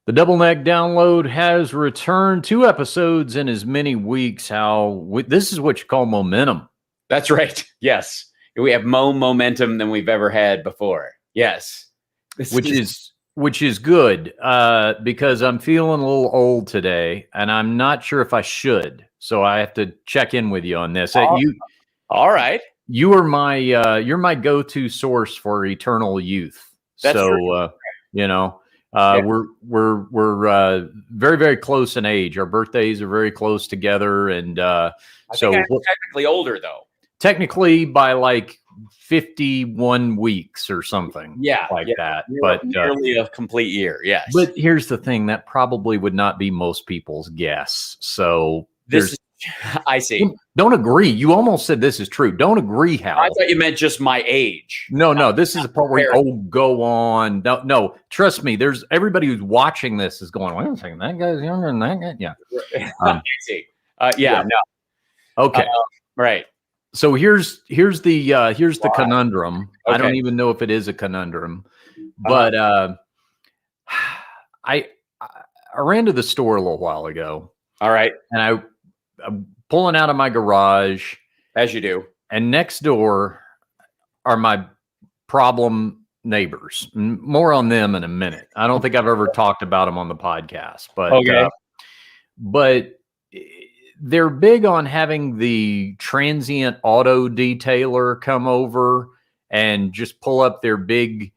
The Double Neck Download has returned 2 episodes in as many weeks. This is what you call momentum. That's right. Yes. We have more momentum than we've ever had before. Yes. Which is good because I'm feeling a little old today and I'm not sure if I should. So I have to check in with you on this. All right. You're my go-to source for eternal youth. That's true. We're very, very close in age. Our birthdays are very close together. And I think I'm technically older, though. Technically by like 51 weeks or something. That. But nearly a complete year. Yes. But here's the thing, that probably would not be most people's guess. So I see. Don't agree. You almost said this is true. Don't agree, Hal. I thought you meant just my age. No. This is the part where go on. No. Trust me. There's everybody who's watching this is going, wait a second, that guy's younger than that guy. Yeah. I see. No. Okay. Right. So here's the conundrum. Okay. I don't even know if it is a conundrum, but I ran to the store a little while ago. All right. And I'm pulling out of my garage. As you do. And next door are my problem neighbors. More on them in a minute. I don't think I've ever talked about them on the podcast, but but they're big on having the transient auto detailer come over and just pull up their big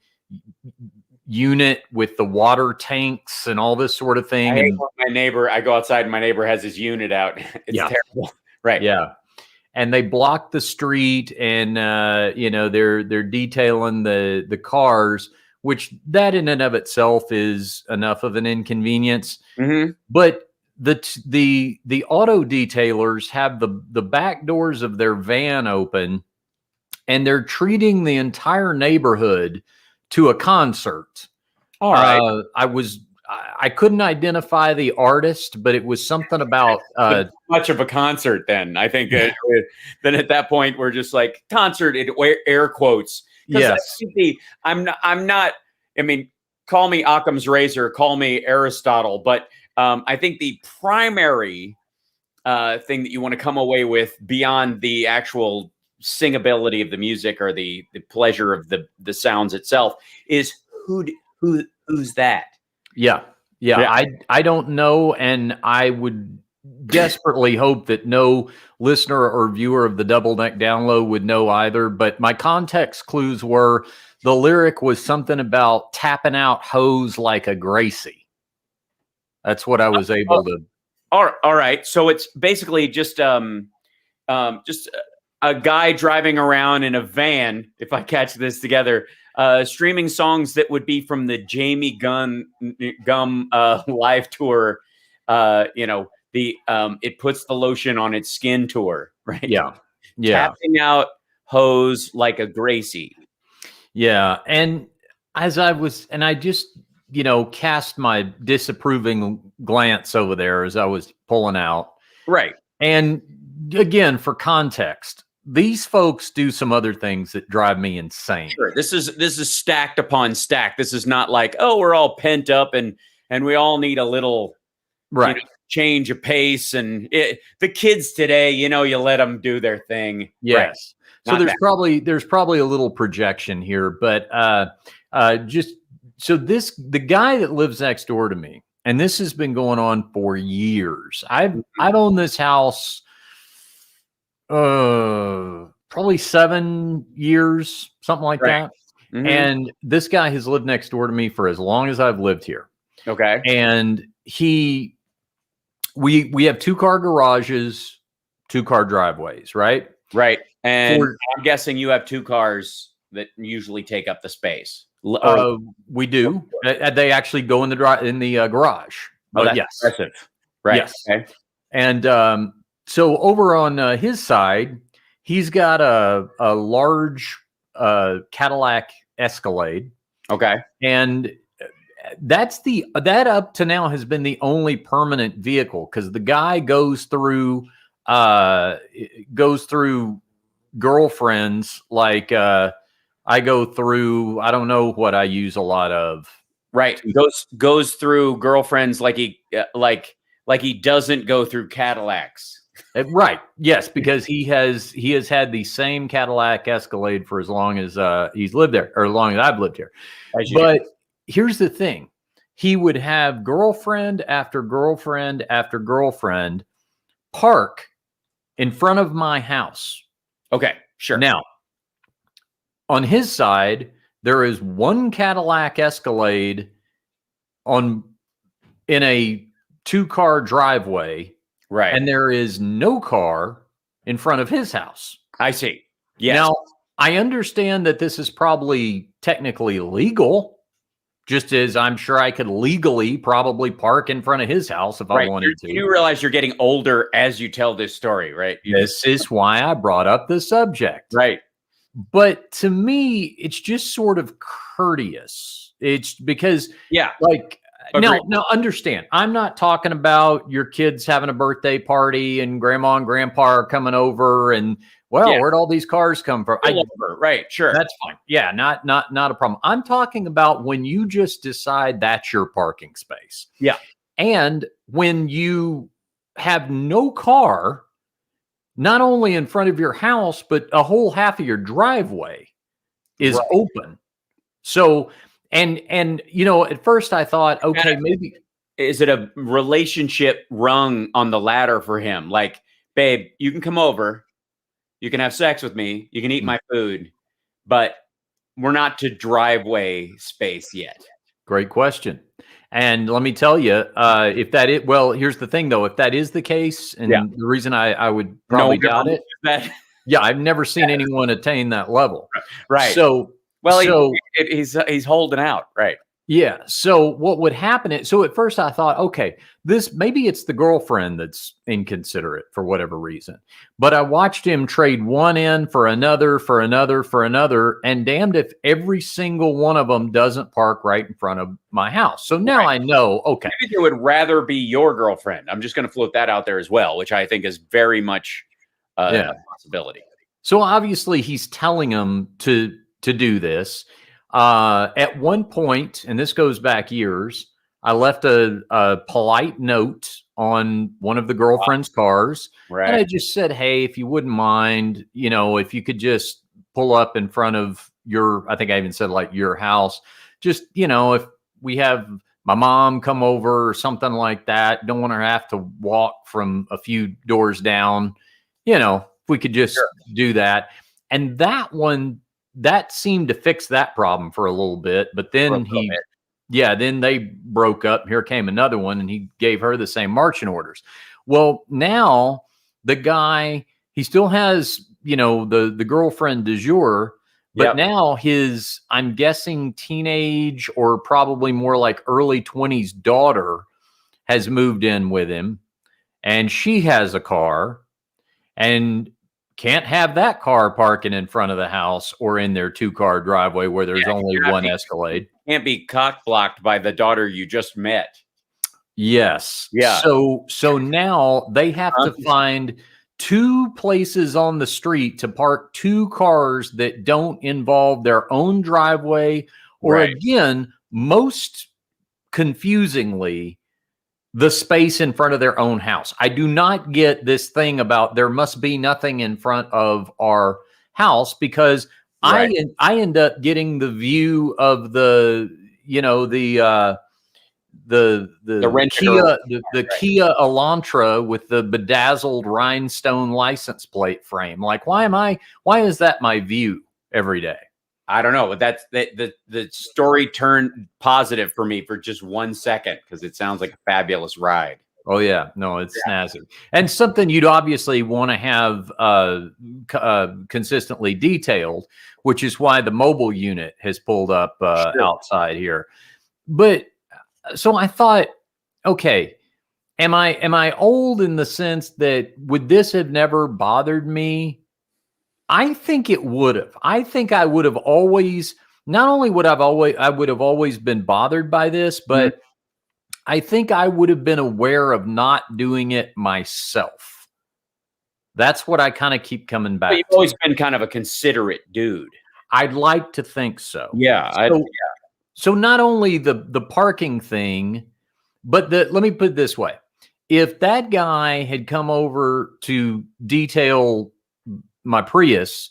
unit with the water tanks and all this sort of thing. My neighbor, I go outside and my neighbor has his unit out. It's terrible. Right. Yeah. And they block the street and, they're detailing the cars, which that in and of itself is enough of an inconvenience. Mm-hmm. But the auto detailers have the back doors of their van open and they're treating the entire neighborhood to a concert. All right. I couldn't identify the artist, but it was something about much of a concert. Then I think then at that point we're just like concert in air quotes. Yes. I'm not. I mean, call me Occam's razor, call me Aristotle, but I think the primary thing that you want to come away with beyond the actual singability of the music or the pleasure of the sounds itself is who's that? Yeah. I don't know, and I would desperately hope that no listener or viewer of the Double Neck Download would know either. But my context clues were the lyric was something about tapping out hoes like a Gracie. That's what I was able to. All right. So it's basically just a guy driving around in a van, if I catch this together, streaming songs that would be from the Jamie Gum live tour. It puts the lotion on its skin tour, right? Yeah. Tapping out hoes like a Gracie. Yeah. And I just, cast my disapproving glance over there as I was pulling out. Right. And again, for context, these folks do some other things that drive me insane. Sure. This is stacked upon stack. This is not like, oh, we're all pent up and we all need a little change of pace. And the kids today, you let them do their thing. Yes. Right. So there's probably a little projection here, but the guy that lives next door to me, and this has been going on for years. I've owned this house probably 7 years, something like that. Mm-hmm. And this guy has lived next door to me for as long as I've lived here. Okay. And we have 2-car garages, 2-car driveways, right? Right. And I'm guessing you have 2 cars that usually take up the space. We do. They actually go in the garage. Oh, that's yes. Impressive. Right. Yes. Okay. And so over on his side, he's got a large Cadillac Escalade. Okay. And that up to now has been the only permanent vehicle because the guy goes through girlfriends like I go through, I don't know what I use a lot of. Right. Goes through girlfriends like he doesn't go through Cadillacs. Right. Yes, because he has had the same Cadillac Escalade for as long as he's lived there, or as long as I've lived here. But here's the thing. He would have girlfriend after girlfriend after girlfriend park in front of my house. Okay, sure. Now, on his side, there is one Cadillac Escalade in a 2-car driveway. Right. And there is no car in front of his house. I see. Yes. Now, I understand that this is probably technically legal, just as I'm sure I could legally probably park in front of his house if I wanted to. You realize you're getting older as you tell this story, right? This is why I brought up the subject. Right. But to me, it's just sort of courteous. It's because, like, no, understand. I'm not talking about your kids having a birthday party and grandma and grandpa are coming over and, where'd all these cars come from? Right, sure. That's fine. Yeah, not a problem. I'm talking about when you just decide that's your parking space. Yeah. And when you have no car, not only in front of your house, but a whole half of your driveway is open. So, and at first I thought, okay, maybe. Is it a relationship rung on the ladder for him? Like, babe, you can come over, you can have sex with me, you can eat my food, but we're not to driveway space yet. Great question. And let me tell you, if that is, here's the thing though, if that is the case, and the reason I would probably doubt it, I've never seen anyone attain that level. Right. So, he's holding out. Right. Yeah. So what would happen is, so at first I thought, okay, maybe it's the girlfriend that's inconsiderate for whatever reason. But I watched him trade one in for another, and damned if every single one of them doesn't park right in front of my house. So now I know, okay. Maybe they would rather be your girlfriend. I'm just going to float that out there as well, which I think is very much a possibility. So obviously he's telling them to do this. At one point, and this goes back years, I left a polite note on one of the girlfriend's cars. Right. And I just said, hey, if you wouldn't mind, if you could just pull up in front of I think I even said like your house, just, if we have my mom come over or something like that, don't want her to have to walk from a few doors down, if we could just do that. And that seemed to fix that problem for a little bit, but then then they broke up. Here came another one, and he gave her the same marching orders. Well, now the guy, he still has, the girlfriend du jour, but now his, I'm guessing, teenage or probably more like early 20s daughter has moved in with him, and she has a car, and can't have that car parking in front of the house or in their 2-car driveway where there's only one Escalade. Can't be cock blocked by the daughter you just met. Yes. Yeah. So now they have to find 2 places on the street to park 2 cars that don't involve their own driveway, or again, most confusingly, the space in front of their own house. I do not get this thing about there must be nothing in front of our house, because I end up getting the view of the Kia Elantra with the bedazzled rhinestone license plate frame. Like, why is that my view every day? I don't know, but that's the story turned positive for me for just 1 second, because it sounds like a fabulous ride. Oh yeah, no, it's snazzy, and something you'd obviously want to have consistently detailed, which is why the mobile unit has pulled up outside here. But so I thought, okay, am I old in the sense that would this have never bothered me? I think it would have. I think I would have always, not only would I would have always been bothered by this, but I think I would have been aware of not doing it myself. That's what I kind of keep coming back to. You've always been kind of a considerate dude. I'd like to think so. Yeah. So not only the parking thing, but let me put it this way. If that guy had come over to detail my Prius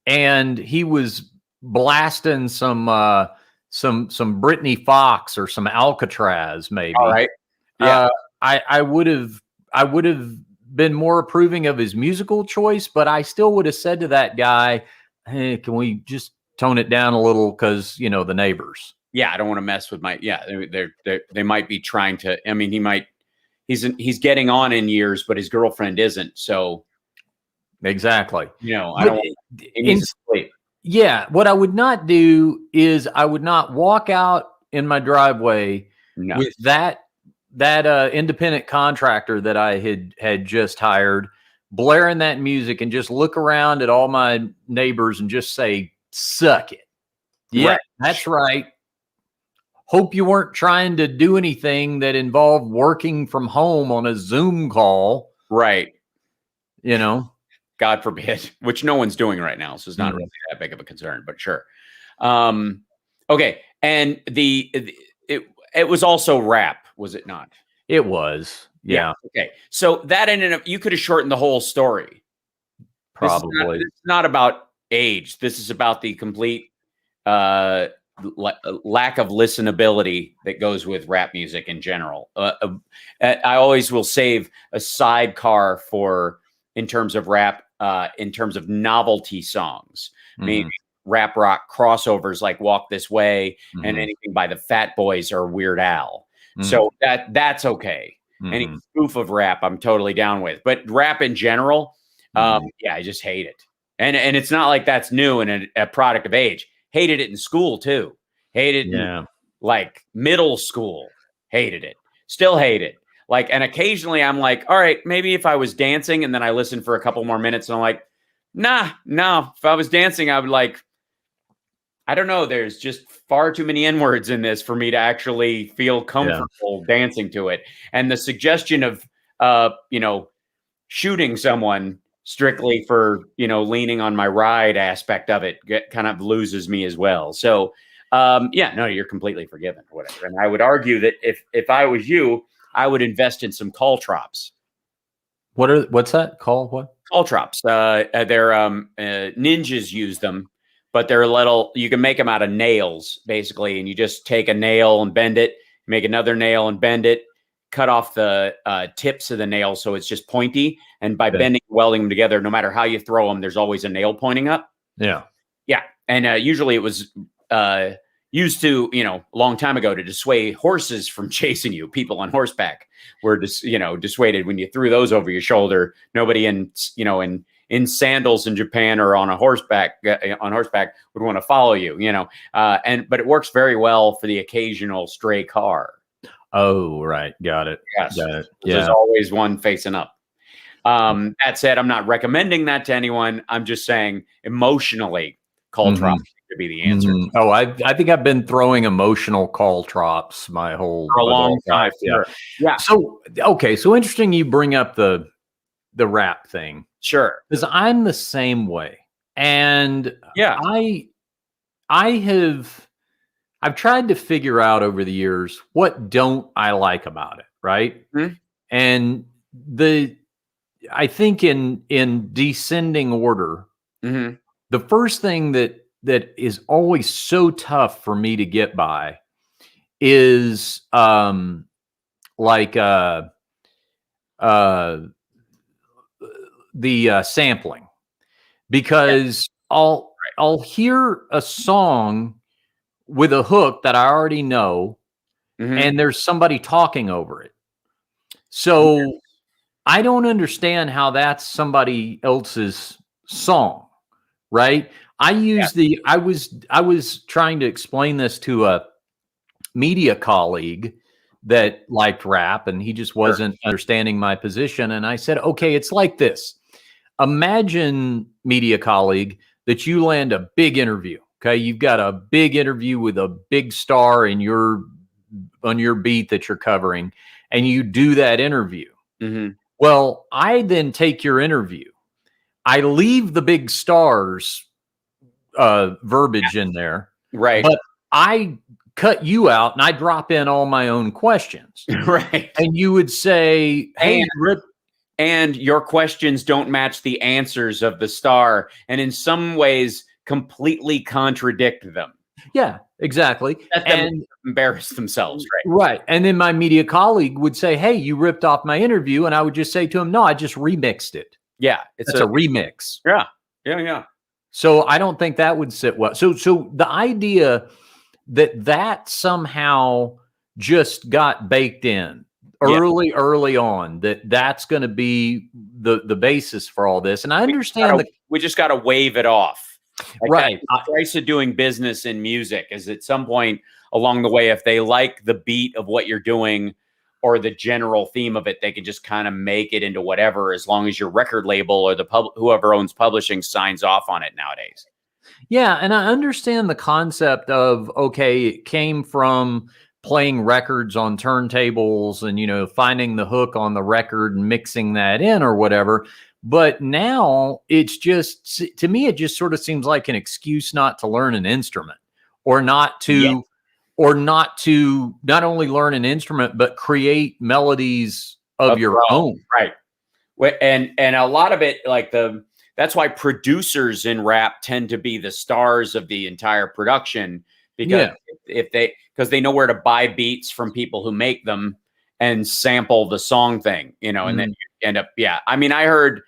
and he was blasting some Britney Fox or some Alcatraz, maybe. All right. Yeah. I would have been more approving of his musical choice, but I still would have said to that guy, "Hey, can we just tone it down a little? Because the neighbors." Yeah, I don't want to mess with my. Yeah, they might be trying to. I mean, he's getting on in years, but his girlfriend isn't. So exactly. I don't. He needs to sleep. Yeah, what I would not do is I would not walk out in my driveway with that independent contractor that I had just hired, blaring that music and just look around at all my neighbors and just say, "Suck it." Yeah, right. That's right. Hope you weren't trying to do anything that involved working from home on a Zoom call. Right. God forbid, which no one's doing right now. So it's not really that big of a concern, but sure. Okay. And it was also rap, was it not? It was. Yeah. Okay. So that ended up, you could have shortened the whole story. Probably. This is not about age. This is about the complete lack of listenability that goes with rap music in general. I always will save a sidecar for, in terms of rap, in terms of novelty songs, maybe rap rock crossovers like Walk This Way and anything by the Fat Boys or Weird Al. So that's okay. Any spoof of rap, I'm totally down with. But rap in general, yeah, I just hate it. And it's not like that's new and a product of age. Hated it in school too. Hated in like middle school. Hated it. Still hate it. Like, and occasionally I'm like, all right, maybe if I was dancing and then I listened for a couple more minutes and I'm like, no. If I was dancing, I would like, I don't know. There's just far too many N-words in this for me to actually feel comfortable dancing to it. And the suggestion of, shooting someone strictly for, leaning on my ride aspect of it kind of loses me as well. So, no, you're completely forgiven or whatever. And I would argue that if I was you, I would invest in some caltrops. What's that? Caltrops. They're ninjas use them, but they're you can make them out of nails basically. And you just take a nail and bend it, make another nail and bend it, cut off the tips of the nail. So it's just pointy. And by bending, welding them together, no matter how you throw them, there's always a nail pointing up. Yeah. Yeah. And usually it was, used to, a long time ago to dissuade horses from chasing you. People on horseback were dissuaded when you threw those over your shoulder. Nobody in sandals in Japan or on horseback would want to follow you, but it works very well for the occasional stray car. Oh, right. Got it. Yes. Got it. Yeah. There's always one facing up. That said, I'm not recommending that to anyone. I'm just saying emotionally, caltrops to be the answer. Oh, I think I've been throwing emotional caltrops my whole for a long time. Yeah. Yeah. So interesting you bring up the rap thing. Sure. Because I'm the same way. And I've tried to figure out over the years what don't I like about it, right? And I think in descending order, the first thing that is always so tough for me to get by is the sampling, because I'll hear a song with a hook that I already know, and there's somebody talking over it. So I don't understand how that's somebody else's song, right? I was trying to explain this to a media colleague that liked rap, and he just wasn't understanding my position. And I said, okay, it's like this. Imagine, media colleague, that you land a big interview. Okay, you've got a big interview with a big star on your beat that you're covering, and you do that interview. Well, I then take your interview. I leave the big stars verbiage in there, right? But I cut you out and I drop in all my own questions. Right. And you would say, hey, and your questions don't match the answers of the star, and in some ways completely contradict them. Yeah, exactly. Let them embarrass themselves, right? Right. And then my media colleague would say, hey, you ripped off my interview. And I would just say to him, no, I just remixed it. Yeah. It's a remix. Yeah. Yeah. Yeah. So I don't think that would sit well. So the idea that somehow just got baked in early on, that's going to be the basis for all this. And I understand we just got to wave it off. Like right. The price of doing business in music is at some point along the way, if they like the beat of what you're doing or the general theme of it, they can just kind of make it into whatever, as long as your record label or whoever owns publishing signs off on it nowadays. Yeah. And I understand the concept of, okay, it came from playing records on turntables and, you know, finding the hook on the record and mixing that in or whatever. But now it's just, to me, it just sort of seems like an excuse not to learn an instrument or not to not only learn an instrument, but create melodies of your own. Right. And a lot of it, like that's why producers in rap tend to be the stars of the entire production, because because they know where to buy beats from people who make them and sample the song thing, you know, and then you end up, I mean, I heard,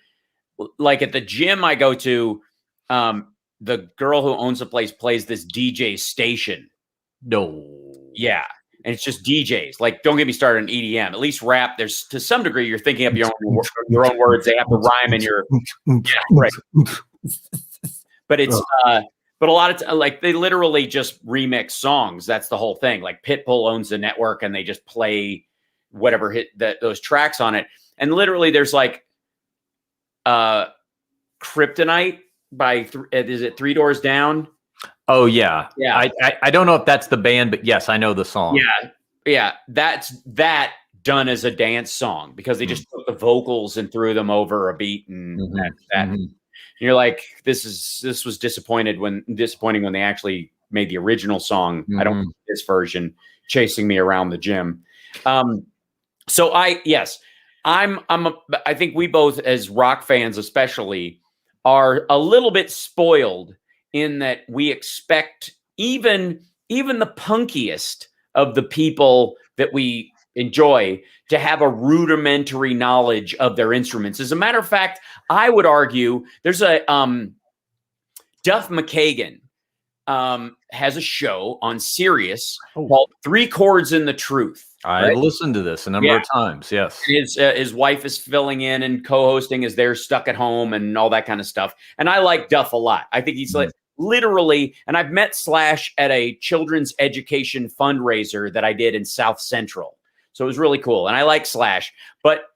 like at the gym I go to, the girl who owns the place plays this DJ station. Yeah. And it's just DJs. Like, don't get me started on EDM. At least rap, there's to some degree you're thinking of your own words. They have to rhyme in your right. But it's but a lot of like they literally just remix songs. That's the whole thing. Like Pitbull owns the network and they just play whatever hit those tracks on it. And literally there's like Kryptonite by is it Three Doors Down? Oh yeah. I don't know if that's the band, but yes, I know the song. Yeah. That's done as a dance song because they just took the vocals and threw them over a beat and And you're like, this was disappointing when they actually made the original song. I don't like this version, Chasing Me Around the Gym. So I think we both, as rock fans especially, are a little bit spoiled in that we expect even the punkiest of the people that we enjoy to have a rudimentary knowledge of their instruments. As a matter of fact, I would argue there's a Duff McKagan has a show on Sirius called Three Chords in the Truth. I listened to this a number of times. Yes. His wife is filling in and co-hosting as they're stuck at home and all that kind of stuff. And I like Duff a lot. I think he's like literally, and I've met Slash at a children's education fundraiser that I did in South Central. So it was really cool. And I like Slash, but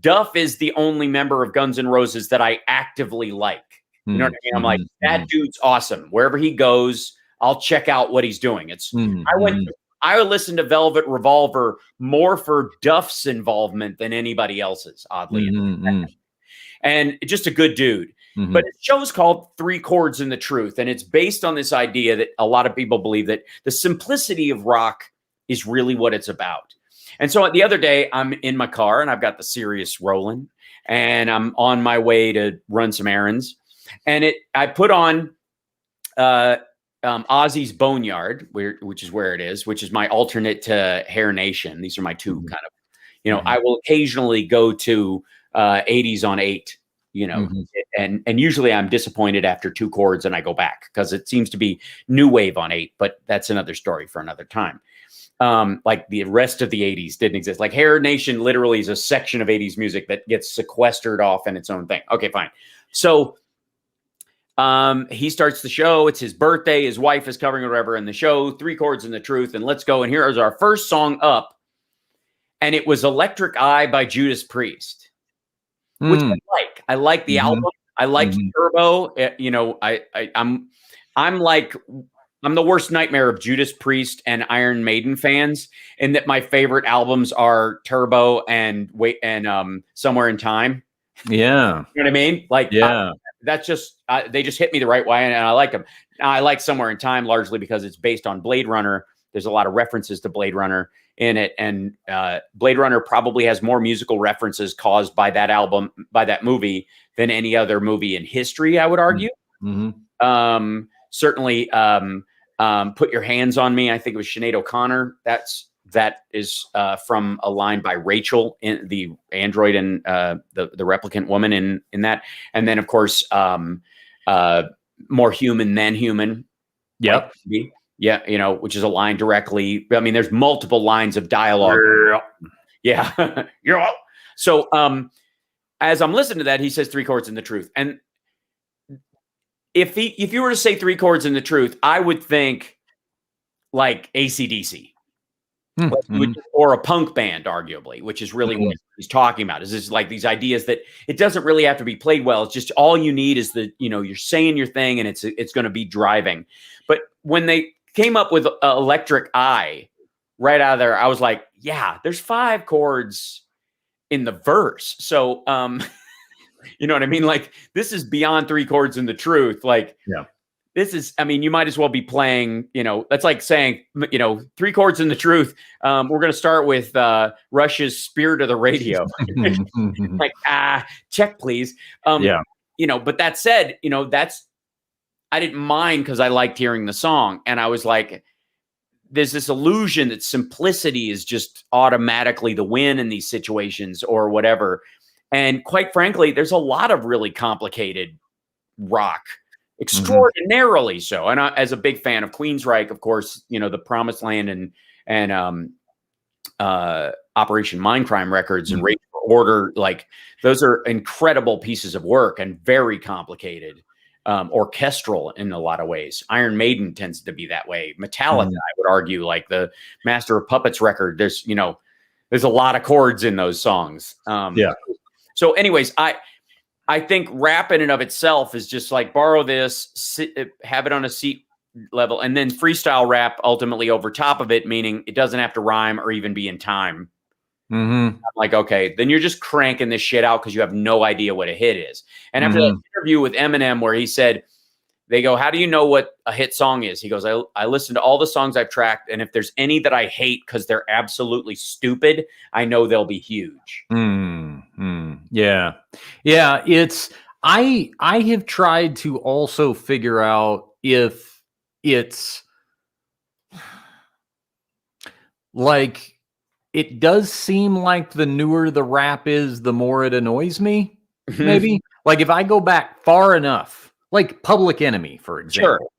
Duff is the only member of Guns N' Roses that I actively like. You know what I mean? I'm like, that dude's awesome. Wherever he goes, I'll check out what he's doing. I would listen to Velvet Revolver more for Duff's involvement than anybody else's, oddly enough. And just a good dude. But the show's called Three Chords in the Truth. And it's based on this idea that a lot of people believe that the simplicity of rock is really what it's about. And so the other day, I'm in my car and I've got the Sirius rolling and I'm on my way to run some errands. And I put on Ozzy's Boneyard, which is where it is, which is my alternate to Hair Nation. These are my two kind of, you know, I will occasionally go to 80s on 8, you know, and usually I'm disappointed after 2 chords and I go back because it seems to be new wave on 8, but that's another story for another time. Like the rest of the 80s didn't exist. Like Hair Nation literally is a section of 80s music that gets sequestered off in its own thing. Okay, fine. So he starts the show. It's his birthday. His wife is covering whatever in the show. Three Chords in the Truth. And let's go. And here is our first song up. And it was Electric Eye by Judas Priest, which I like. I like the album. I liked Turbo. You know, I'm the worst nightmare of Judas Priest and Iron Maiden fans, in that my favorite albums are Turbo and Somewhere in Time. Yeah. You know what I mean? Like, that's just they just hit me the right way, and I like them. Now, I like Somewhere in Time largely because it's based on Blade Runner. There's a lot of references to Blade Runner in it, and Blade Runner probably has more musical references caused by that album, by that movie, than any other movie in history, I would argue. Mm-hmm. Certainly, Put Your Hands on Me, I think it was Sinead O'Connor. That is from a line by Rachel, in the android and the replicant woman in that. And then, of course, More Human Than Human. Yep. Like, yeah, you know, which is a line directly. I mean, there's multiple lines of dialogue. Yeah. Yeah. So as I'm listening to that, he says 3 chords and the truth. And if you were to say 3 chords and the truth, I would think like AC/DC. Mm-hmm. Or a punk band, arguably, which is really what he's talking about. Is this like these ideas that it doesn't really have to be played well. It's just all you need is you're saying your thing and it's going to be driving. But when they came up with Electric Eye right out of there, I was like, yeah, there's 5 chords in the verse. So, you know what I mean? Like, this is beyond 3 chords and the truth. Like, yeah. This is, I mean, you might as well be playing, that's like saying, 3 chords in the truth. We're going to start with Rush's Spirit of the Radio. Like, check, please. Yeah. But that said, I didn't mind because I liked hearing the song. And I was like, there's this illusion that simplicity is just automatically the win in these situations or whatever. And quite frankly, there's a lot of really complicated rock. Extraordinarily so. And as a big fan of Queensryche, of course, the Promised Land and Operation Mindcrime records and Rage for Order, like those are incredible pieces of work and very complicated, orchestral in a lot of ways. Iron Maiden tends to be that way. Metallica, I would argue, like the Master of Puppets record, there's a lot of chords in those songs. Yeah. So anyways, I think rap in and of itself is just like borrow this, have it on a seat level, and then freestyle rap ultimately over top of it, meaning it doesn't have to rhyme or even be in time. I'm like, okay, then you're just cranking this shit out because you have no idea what a hit is. And after that interview with Eminem where he said, they go, how do you know what a hit song is? He goes, I listen to all the songs I've tracked, and if there's any that I hate because they're absolutely stupid, I know they'll be huge. Yeah. Yeah. I have tried to also figure out if it's like, it does seem like the newer the rap is, the more it annoys me. Maybe like if I go back far enough, like Public Enemy, for example,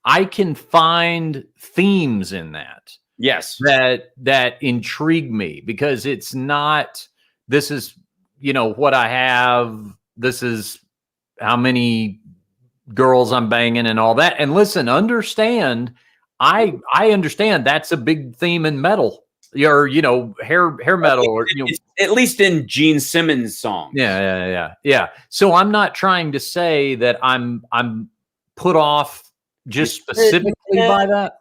I can find themes in that. Yes. That intrigue me because it's not, this is, what I have. This is how many girls I'm banging and all that. And listen, understand, I understand that's a big theme in metal. Or hair metal, or at least in Gene Simmons' song. Yeah. So I'm not trying to say that I'm put off just specifically by that.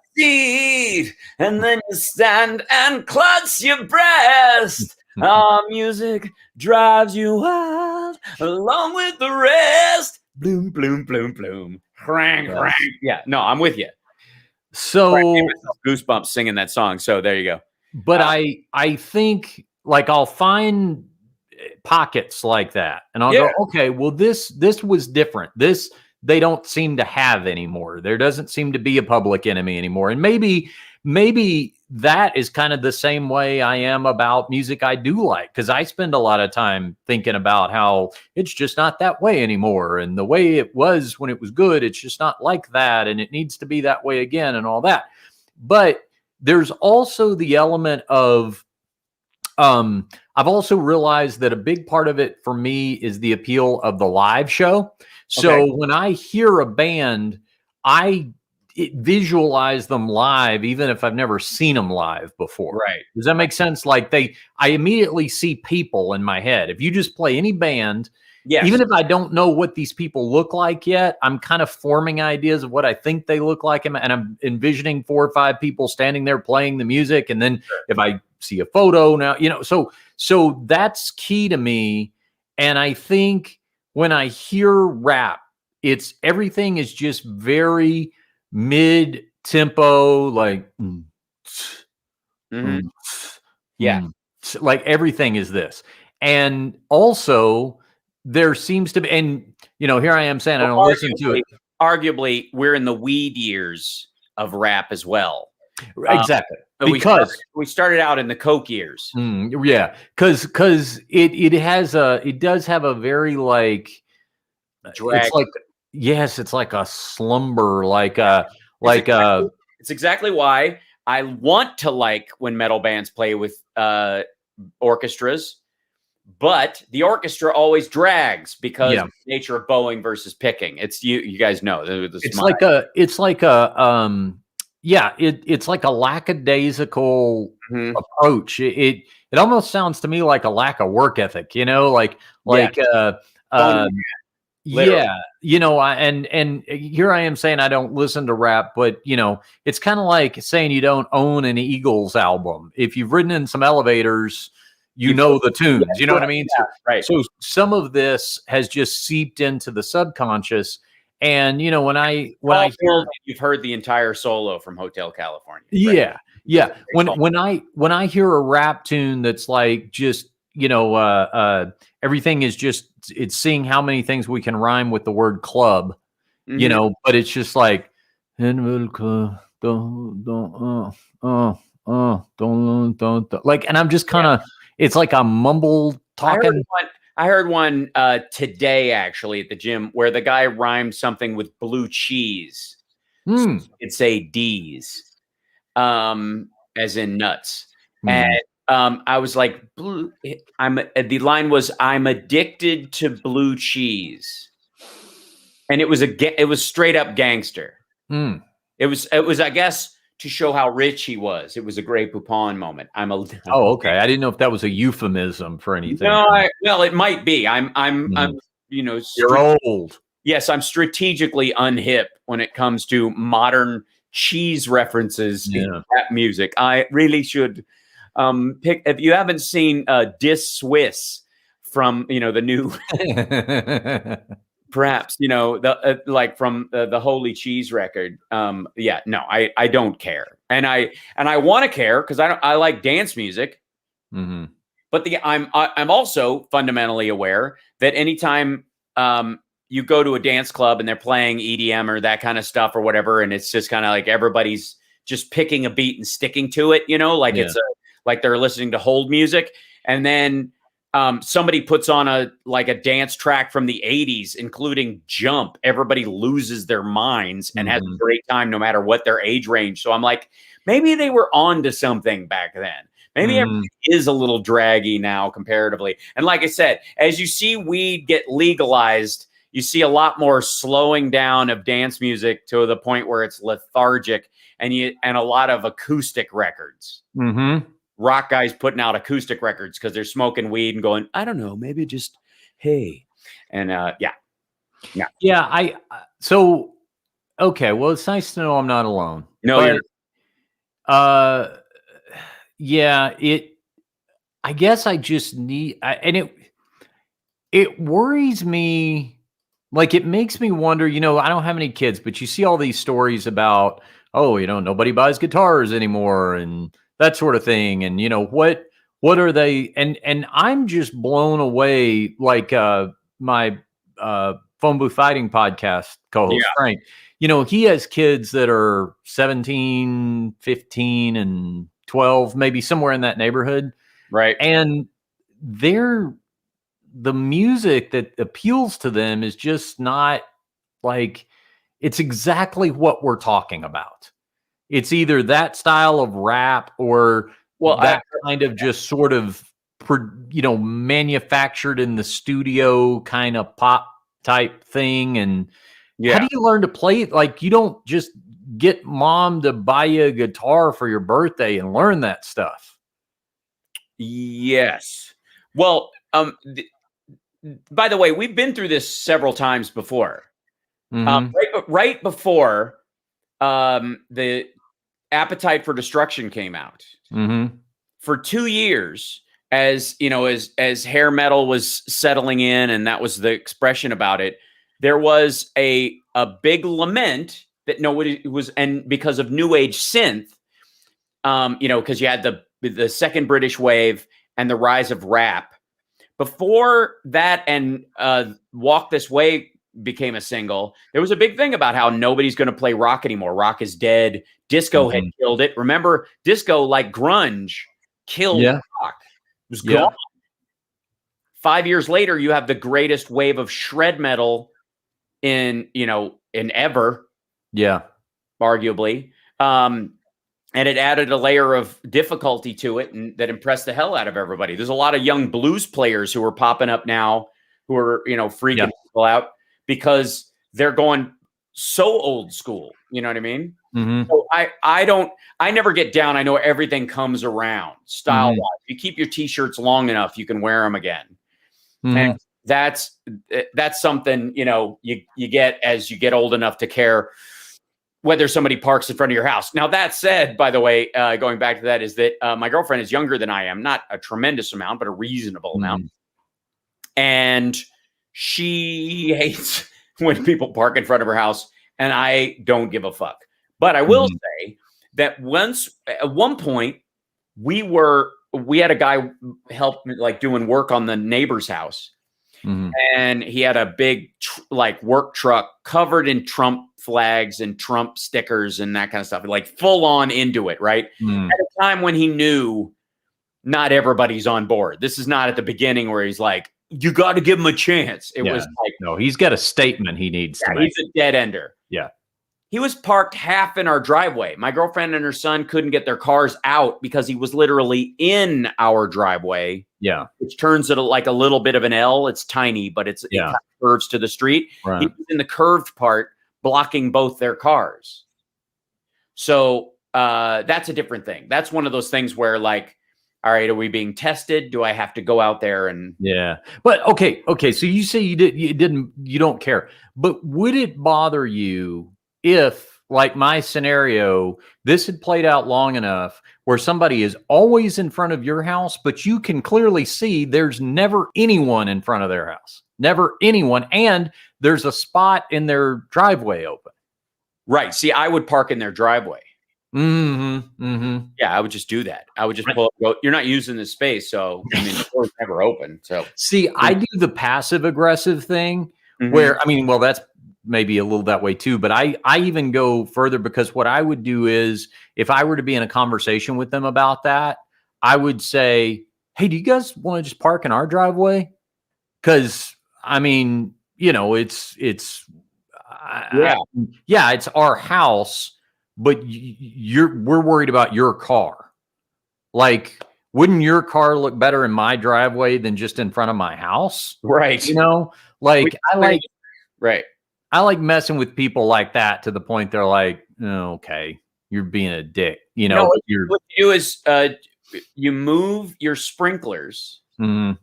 And then you stand and clutch your breast. Our music drives you wild, along with the rest. Bloom, bloom, bloom, bloom. Crank, crank. Yeah, no, I'm with you. So goosebumps singing that song. So there you go. But I think like I'll find pockets like that and I'll go, okay, well, this was different. This they don't seem to have anymore. There doesn't seem to be a Public Enemy anymore. And maybe that is kind of the same way I am about music I do like, because I spend a lot of time thinking about how it's just not that way anymore. And the way it was when it was good, it's just not like that. And it needs to be that way again and all that. But there's also the element of, I've also realized that a big part of it for me is the appeal of the live show. So when I hear a band, I visualize them live, even if I've never seen them live before. Right. Does that make sense? Like I immediately see people in my head. If you just play any band, even if I don't know what these people look like yet, I'm kind of forming ideas of what I think they look like. And I'm envisioning 4 or 5 people standing there playing the music. And then if I see a photo now, so that's key to me. And I think when I hear rap, it's everything is just very mid tempo, like yeah. like everything is this. And also there seems to be, and here I am saying I don't listen to it. Arguably, we're in the weed years of rap as well. Exactly. Because we started out in the coke years. Yeah. Cause it does have a very like, drag. It's like, yes, it's like a slumber, it's exactly why I want to like when metal bands play with orchestras, but the orchestra always drags because of the nature of bowing versus picking. It's you guys know. It's like a lackadaisical approach. It almost sounds to me like a lack of work ethic, yeah, and here I am saying I don't listen to rap, but it's kind of like saying you don't own an Eagles album. If you've ridden in some elevators, you know the tunes. You know what I mean? Yeah, right. So some of this has just seeped into the subconscious. And when I hear, you've heard the entire solo from Hotel California. Yeah, right? Yeah. When I hear a rap tune that's like just everything is just, it's seeing how many things we can rhyme with the word club, but it's just like don't like, and I'm just kind of, it's like a mumble talking. I heard one today actually at the gym where the guy rhymed something with blue cheese. So it'd say D's, as in nuts. And I was like, the line was, I'm addicted to blue cheese. And it was straight up gangster. It was, I guess, to show how rich he was. It was a Grey Poupon moment. Okay. I didn't know if that was a euphemism for anything. No, well, it might be. I'm you're old. Yes, I'm strategically unhip when it comes to modern cheese references in rap music. I really should pick. If you haven't seen Dis Swiss from the new. Perhaps the like from the Holy Cheese record. I don't care, and I want to care because I like dance music. But I'm also fundamentally aware that anytime you go to a dance club and they're playing EDM or that kind of stuff or whatever, and it's just kind of like everybody's just picking a beat and sticking to it, it's like they're listening to hold music, and then somebody puts on a dance track from the 80s, including Jump. Everybody loses their minds and has a great time no matter what their age range. So I'm like, maybe they were on to something back then. Maybe everything is a little draggy now comparatively. And like I said, as you see weed get legalized, you see a lot more slowing down of dance music to the point where it's lethargic, and a lot of acoustic records. Rock guys putting out acoustic records because they're smoking weed and going, I don't know, maybe just, hey. And so, okay. Well, it's nice to know I'm not alone. No, you're I guess I just need, and it worries me. Like, it makes me wonder, I don't have any kids, but you see all these stories about, nobody buys guitars anymore and that sort of thing. And, what are they? And I'm just blown away. Like, my, Phone Booth Fighting podcast co-host, Frank, he has kids that are 17, 15 and 12, maybe somewhere in that neighborhood. Right. And the music that appeals to them is just not like, it's exactly what we're talking about. It's either that style of rap or that kind of just sort of, manufactured in the studio kind of pop type thing. And how do you learn to play it? Like, you don't just get mom to buy you a guitar for your birthday and learn that stuff. Yes. Well, by the way, we've been through this several times before. Right before the Appetite for Destruction came out. For 2 years, as hair metal was settling in, and that was the expression about it, there was a big lament that nobody was, and because of new age synth, because you had the second British wave and the rise of rap. Before that and Walk This Way became a single, there was a big thing about how nobody's going to play rock anymore. Rock is dead. Disco had killed it. Remember, disco, like grunge, killed rock. It was gone. 5 years later, you have the greatest wave of shred metal in ever. Yeah. Arguably. And it added a layer of difficulty to it, and that impressed the hell out of everybody. There's a lot of young blues players who are popping up now who are, freaking people out because they're going so old school. You know what I mean? Mm-hmm. So I never get down. I know everything comes around style wise. You keep your t-shirts long enough, you can wear them again. And that's something, you get as you get old enough to care whether somebody parks in front of your house. Now, that said, by the way, going back to that, is that my girlfriend is younger than I am, not a tremendous amount, but a reasonable amount. And she hates when people park in front of her house, and I don't give a fuck. But I will say that at one point, we had a guy help like doing work on the neighbor's house. And he had a big work truck covered in Trump flags and Trump stickers and that kind of stuff, like full on into it, right? At a time when he knew not everybody's on board. This is not at the beginning where he's like, you got to give him a chance. It was like, no, he's got a statement he needs to make. He's a dead ender. Yeah. He was parked half in our driveway. My girlfriend and her son couldn't get their cars out because he was literally in our driveway. Yeah. Which turns it like a little bit of an L. It's tiny, but it kind of curves to the street. Right. He was in the curved part, blocking both their cars. So that's a different thing. That's one of those things where, like, all right, are we being tested? Do I have to go out there and? Yeah. But okay. So you say you don't care, but would it bother you if, like my scenario, this had played out long enough where somebody is always in front of your house, but you can clearly see there's never anyone in front of their house, never anyone, and there's a spot in their driveway open? Right. See, I would park in their driveway. Yeah, I would just do that. I would just pull up, go, you're not using this space, so I mean, the door's never open. So see, I do the passive aggressive thing where, that's maybe a little that way too, but I even go further, because what I would do is, if I were to be in a conversation with them about that, I would say, hey, do you guys want to just park in our driveway? Because it's our house, but we're worried about your car. Like, wouldn't your car look better in my driveway than just in front of my house? Right. I like messing with people like that, to the point they're like, oh, okay, you're being a dick. What you do is you move your sprinklers to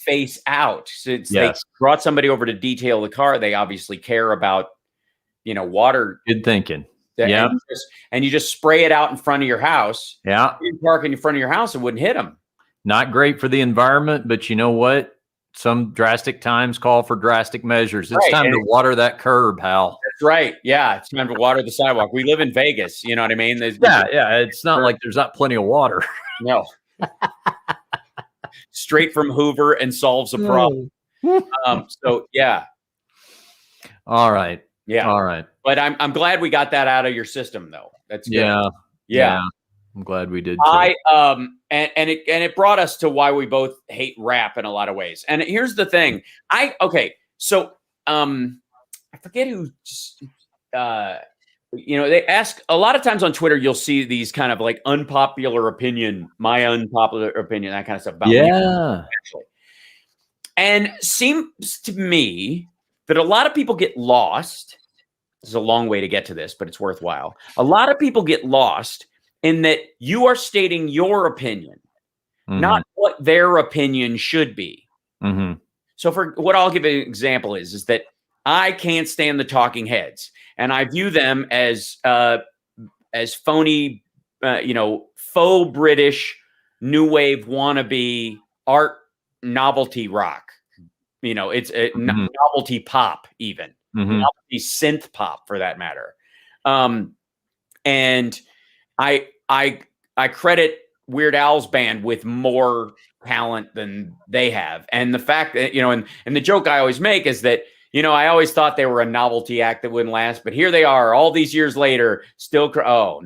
face out. Since they brought somebody over to detail the car, they obviously care about, water. Good thinking. Yeah. And you just spray it out in front of your house. Yeah. You park in front of your house, it wouldn't hit them. Not great for the environment, but you know what? Some drastic times call for drastic measures. It's time to water that curb, Hal. That's right. Yeah. It's time to water the sidewalk. We live in Vegas. You know what I mean? It's not like there's not plenty of water. No. Straight from Hoover, and solves a problem. So, yeah. All right. Yeah. All right. But I'm glad we got that out of your system, though. That's good. Yeah. I'm glad we did. And it brought us to why we both hate rap in a lot of ways. And here's the thing. So I forget who. They ask a lot of times on Twitter. You'll see these kind of like unpopular opinion, my unpopular opinion, that kind of stuff about me, actually. And seems to me that a lot of people get lost. There's a long way to get to this, but it's worthwhile. A lot of people get lost in that you are stating your opinion, not what their opinion should be. So for what I'll give an example is that I can't stand the Talking Heads, and I view them as phony, faux British new wave wannabe art novelty rock. it's a novelty pop, even novelty synth pop for that matter. And I credit Weird Al's band with more talent than they have. And the fact that, and the joke I always make is that, I always thought they were a novelty act that wouldn't last, but here they are all these years later, still, because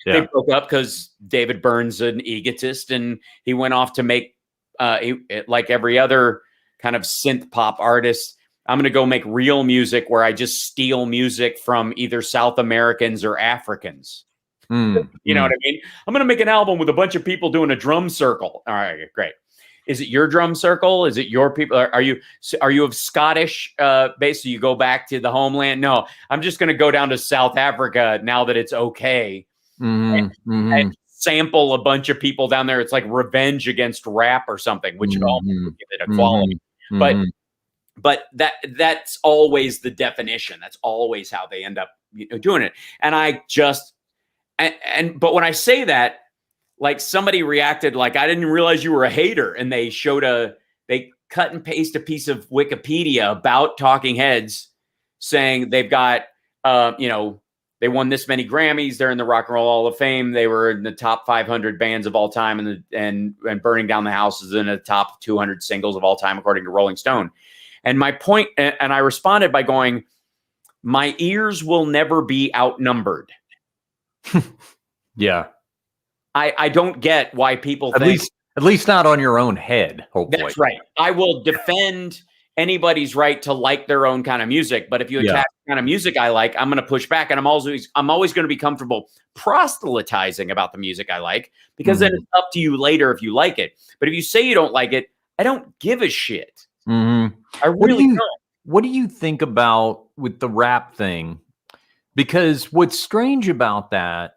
they broke up because David Byrne's an egotist and he went off to make, like every other kind of synth pop artist, I'm going to go make real music where I just steal music from either South Americans or Africans. You know what I mean? I'm going to make an album with a bunch of people doing a drum circle. All right, great. Is it your drum circle? Is it your people? Are you of Scottish base? So you go back to the homeland? No, I'm just going to go down to South Africa now that it's okay and sample a bunch of people down there. It's like Revenge Against Rap or something, which would all give it a quality. But that's always the definition. That's always how they end up doing it. And I just but when I say that, like somebody reacted like, I didn't realize you were a hater. And they they cut and paste a piece of Wikipedia about Talking Heads saying they've got, they won this many Grammys. They're in the Rock and Roll Hall of Fame. They were in the top 500 bands of all time and Burning Down the House is in the top 200 singles of all time, according to Rolling Stone. And my point, and I responded by going, my ears will never be outnumbered. Yeah. I don't get why people think. At least not on your own head, hopefully. That's right. I will defend anybody's right to like their own kind of music, but if you attack the kind of music I like, I'm going to push back, and I'm always going to be comfortable proselytizing about the music I like, because then it's up to you later if you like it. But if you say you don't like it, I don't give a shit. I really don't. What do you think about with the rap thing? Because what's strange about that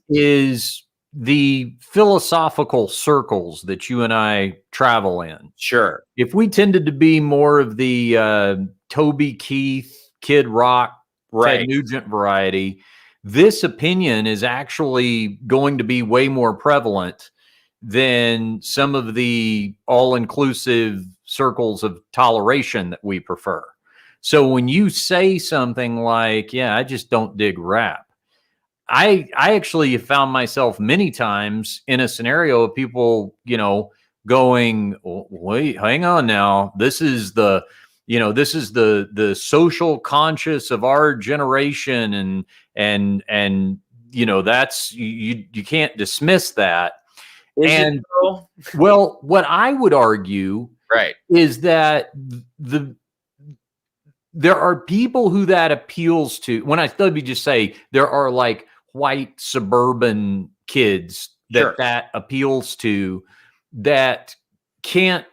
is the philosophical circles that you and I travel in. Sure. If we tended to be more of the Toby Keith, Kid Rock, Ted Nugent variety, this opinion is actually going to be way more prevalent than some of the all-inclusive circles of toleration that we prefer. So when you say something like, I just don't dig rap, I actually found myself many times in a scenario of people, going, wait, hang on now. This is the social conscious of our generation. And that's, you can't dismiss that. Well, what I would argue is that there are people who that appeals to. When let me just say, there are like white suburban kids that appeals to, that can't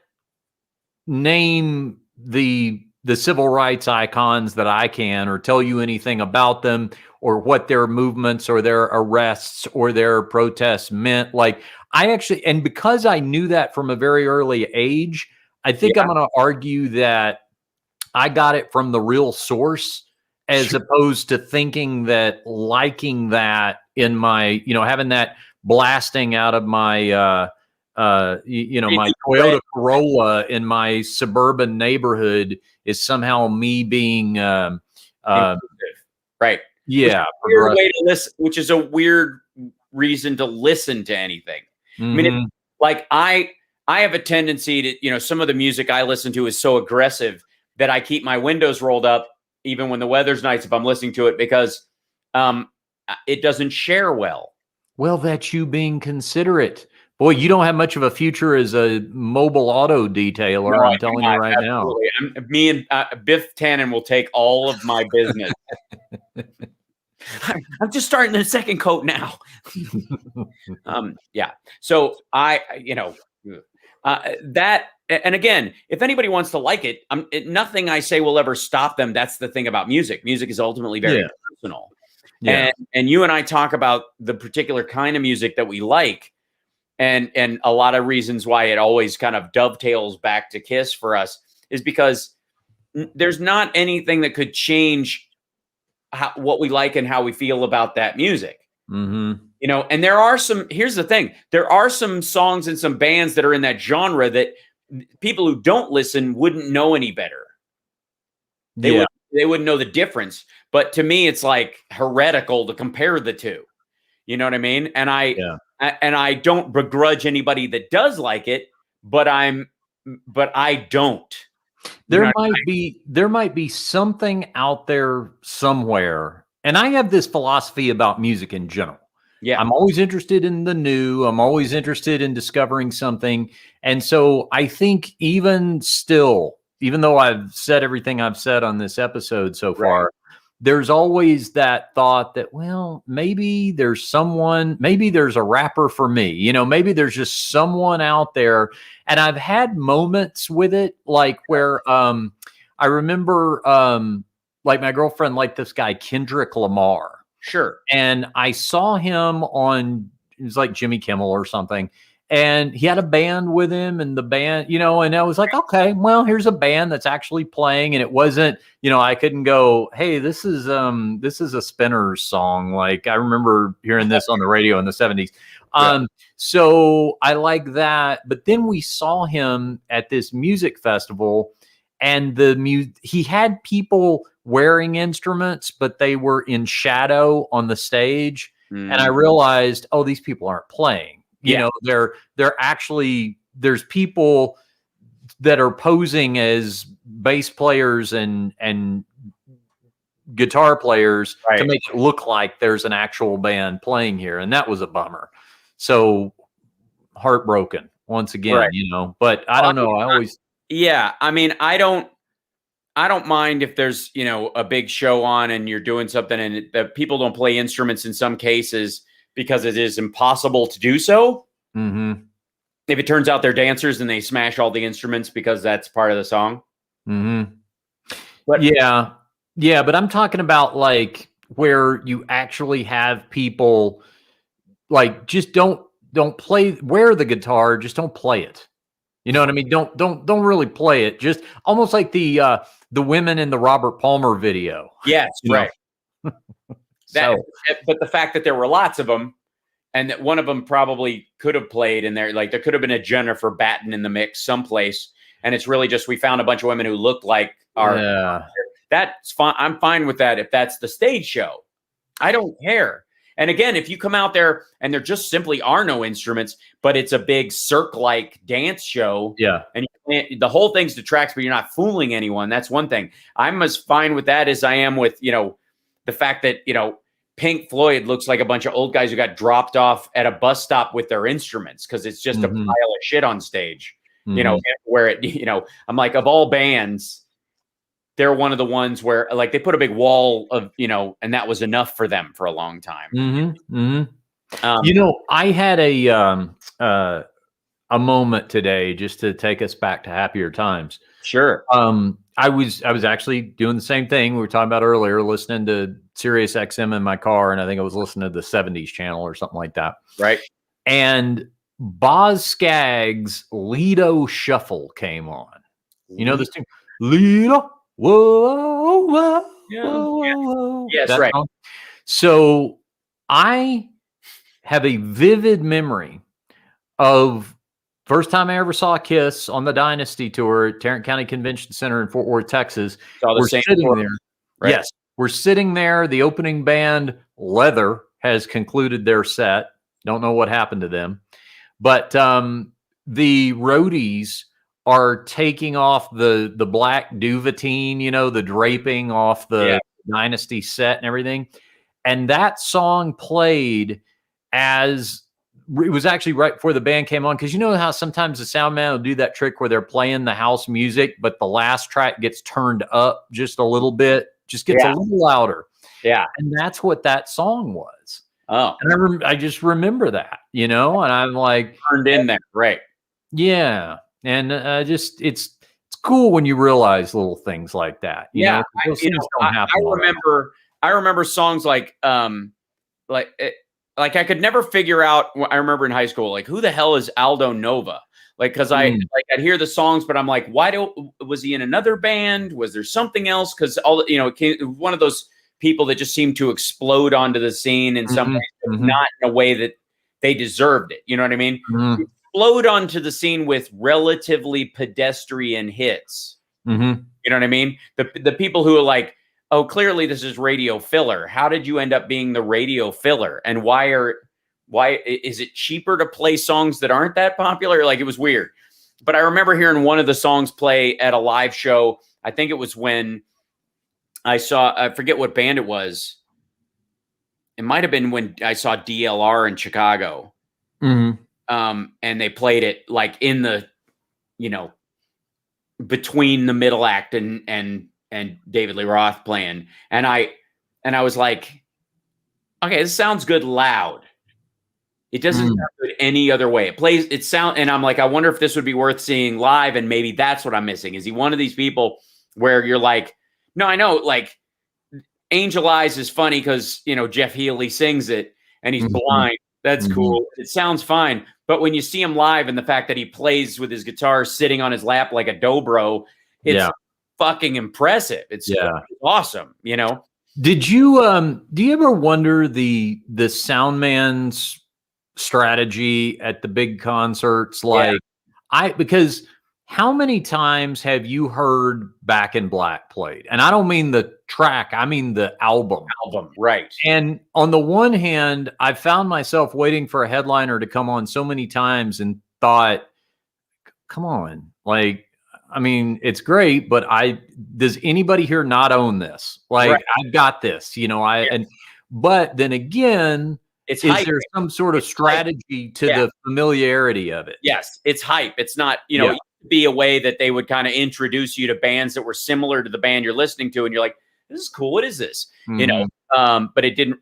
name the civil rights icons that I can, or tell you anything about them, or what their movements or their arrests or their protests meant. Like, I actually, and because I knew that from a very early age, I think I'm going to argue that I got it from the real source, as opposed to thinking that liking that in my, having that blasting out of my, my Toyota Corolla in my suburban neighborhood is somehow me being, right. Yeah. Weird way to listen, which is a weird reason to listen to anything. I mean, like I have a tendency to, some of the music I listen to is so aggressive that I keep my windows rolled up even when the weather's nice if I'm listening to it, because it doesn't share well. Well, that's you being considerate. Boy, you don't have much of a future as a mobile auto detailer. No, I'm telling you right now. Me and Biff Tannen will take all of my business. I'm just starting the second coat now. So that, and again, if anybody wants to like it, nothing I say will ever stop them. That's the thing about music. Music is ultimately very personal. Yeah. And you and I talk about the particular kind of music that we like, and a lot of reasons why it always kind of dovetails back to Kiss for us is because there's not anything that could change what we like and how we feel about that music. And there are some, here's the thing, there are some songs and some bands that are in that genre that people who don't listen wouldn't know any better. They wouldn't know the difference. But to me, it's like heretical to compare the two. You know what I mean? And I don't begrudge anybody that does like it, but I don't. There might be something out there somewhere. And I have this philosophy about music in general. Yeah. I'm always interested in the new. I'm always interested in discovering something. And so I think even still, even though I've said everything I've said on this episode so far, there's always that thought that, well, maybe there's a rapper for me, you know, maybe there's just someone out there. And I've had moments with it, like where I remember like my girlfriend liked this guy, Kendrick Lamar. Sure. And I saw him on, it was like Jimmy Kimmel or something. And he had a band with him, and the band, you know, and I was like, okay, well, here's a band that's actually playing. And it wasn't, you know, I couldn't go, hey, this is a Spinners song. Like I remember hearing this on the radio in the 70s. So I like that. But then we saw him at this music festival, and he had people wearing instruments, but they were in shadow on the stage. And I realized, oh, these people aren't playing. You know, they're actually, there's people that are posing as bass players and guitar players to make it look like there's an actual band playing here. And that was a bummer. So heartbroken once again, you know, but I don't know. I mean, I don't mind if there's, you know, a big show on and you're doing something and that people don't play instruments in some cases because it is impossible to do so. Mm-hmm. If it turns out they're dancers and they smash all the instruments because that's part of the song. Mm-hmm. But but I'm talking about like where you actually have people like just don't wear the guitar, just don't play it. You know what I mean? Don't really play it. Just almost like the women in the Robert Palmer video. Yes, right. But the fact that there were lots of them, and that one of them probably could have played in there, like there could have been a Jennifer Batten in the mix someplace, and it's really just we found a bunch of women who looked like our. That's fine. I'm fine with that if that's the stage show. I don't care. And again, if you come out there and there just simply are no instruments, but it's a big Cirque-like dance show, and the whole thing's detracts, but you're not fooling anyone. That's one thing. I'm as fine with that as I am with, you know, the fact that, you know, Pink Floyd looks like a bunch of old guys who got dropped off at a bus stop with their instruments because it's just a pile of shit on stage, you know, where it, you know, I'm like, of all bands, they're one of the ones where like they put a big wall of, you know, and that was enough for them for a long time. You know, I had a moment today just to take us back to happier times. Sure. I was actually doing the same thing we were talking about earlier, listening to Sirius XM in my car, and I think I was listening to the 70s channel or something like that. Right. And Boz Scaggs' Lido Shuffle came on. You know this tune? Lido, whoa, whoa, whoa. Yes, that right. Song? So I have a vivid memory of first time I ever saw Kiss on the Dynasty tour at Tarrant County Convention Center in Fort Worth, Texas. We're sitting there. Right? Yes, we're sitting there. The opening band, Leather, has concluded their set. Don't know what happened to them. But the roadies are taking off the black duvetine, you know, the draping off the Dynasty set and everything. And that song played as... It was actually right before the band came on, because you know how sometimes the sound man will do that trick where they're playing the house music, but the last track gets turned up just a little bit, just gets a little louder. Yeah. And that's what that song was. Oh. And I just remember that, you know, and I'm like... Turned in there, right. Yeah. And it's cool when you realize little things like that. You know? I remember songs like I could never figure out. I remember in high school, like, who the hell is Aldo Nova? Like, because I'd hear the songs, but I'm like, was he in another band? Was there something else? Because one of those people that just seemed to explode onto the scene in some way, but not in a way that they deserved it. You know what I mean? explode onto the scene with relatively pedestrian hits. Mm-hmm. You know what I mean? The people who are like, oh, clearly this is radio filler. How did you end up being the radio filler? And why is it cheaper to play songs that aren't that popular? Like, it was weird. But I remember hearing one of the songs play at a live show. I think it was when I forget what band it was. It might have been when I saw DLR in Chicago. Mm-hmm. And they played it like in the, between the middle act and David Lee Roth playing. And I was like, okay, this sounds good loud. It doesn't sound good any other way. And I'm like, I wonder if this would be worth seeing live. And maybe that's what I'm missing. Is he one of these people where you're like, no, I know, like, Angel Eyes is funny because, Jeff Healey sings it and he's blind. That's cool. It sounds fine. But when you see him live and the fact that he plays with his guitar sitting on his lap like a dobro, it's fucking impressive. It's awesome, Did you do you ever wonder the sound man's strategy at the big concerts? Like, because how many times have you heard Back in Black played? And I don't mean the track, I mean the album. Right. And on the one hand, I found myself waiting for a headliner to come on so many times and thought, come on, like, I mean, it's great, but does anybody here not own this? Like, I've got this, but then again, is there some sort of strategy to the familiarity of it? Yes, it's hype. It's not, it used to be a way that they would kind of introduce you to bands that were similar to the band you're listening to, and you're like, this is cool. What is this? But it didn't.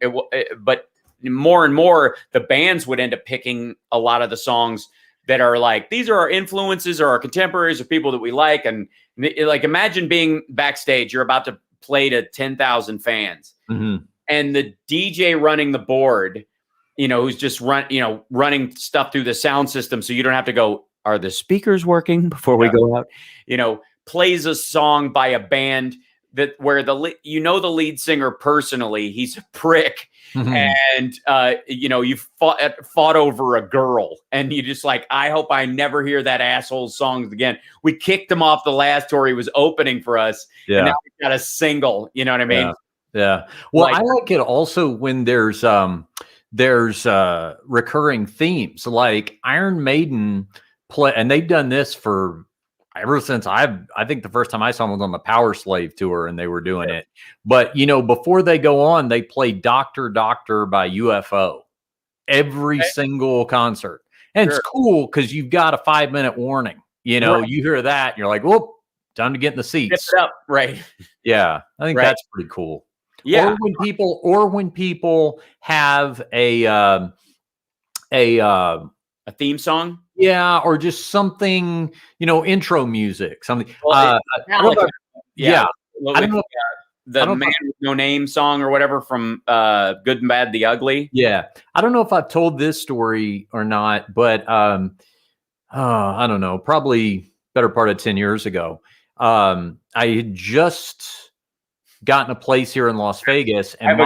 But more and more, the bands would end up picking a lot of the songs that are like, these are our influences or our contemporaries or people that we like. And like, imagine being backstage, you're about to play to 10,000 fans, and the DJ running the board, who's just running stuff through the sound system, so you don't have to go, are the speakers working before we go out? Plays a song by a band where the lead singer personally, he's a prick, and you fought over a girl, and you just like, I hope I never hear that asshole's songs again. We kicked him off the last tour he was opening for us, and now we got a single. You know what I mean? Yeah. Well, I like it also when there's recurring themes, like Iron Maiden play, and they've done this for ever since I think the first time I saw them was on the Power Slave tour, and they were doing it. But before they go on, they play Doctor Doctor by UFO every single concert, and it's cool because you've got a 5-minute warning. You hear that, and you're like, whoop, time to get in the seats. Up, right? Yeah, I think that's pretty cool. Yeah. Or when people have a theme song. Yeah, or just something, intro music, something. Well, I don't know. The Man with No Name song or whatever from Good and Bad, the Ugly. Yeah, I don't know if I've told this story or not, but I don't know, probably better part of 10 years ago. I had just gotten a place here in Las Vegas, and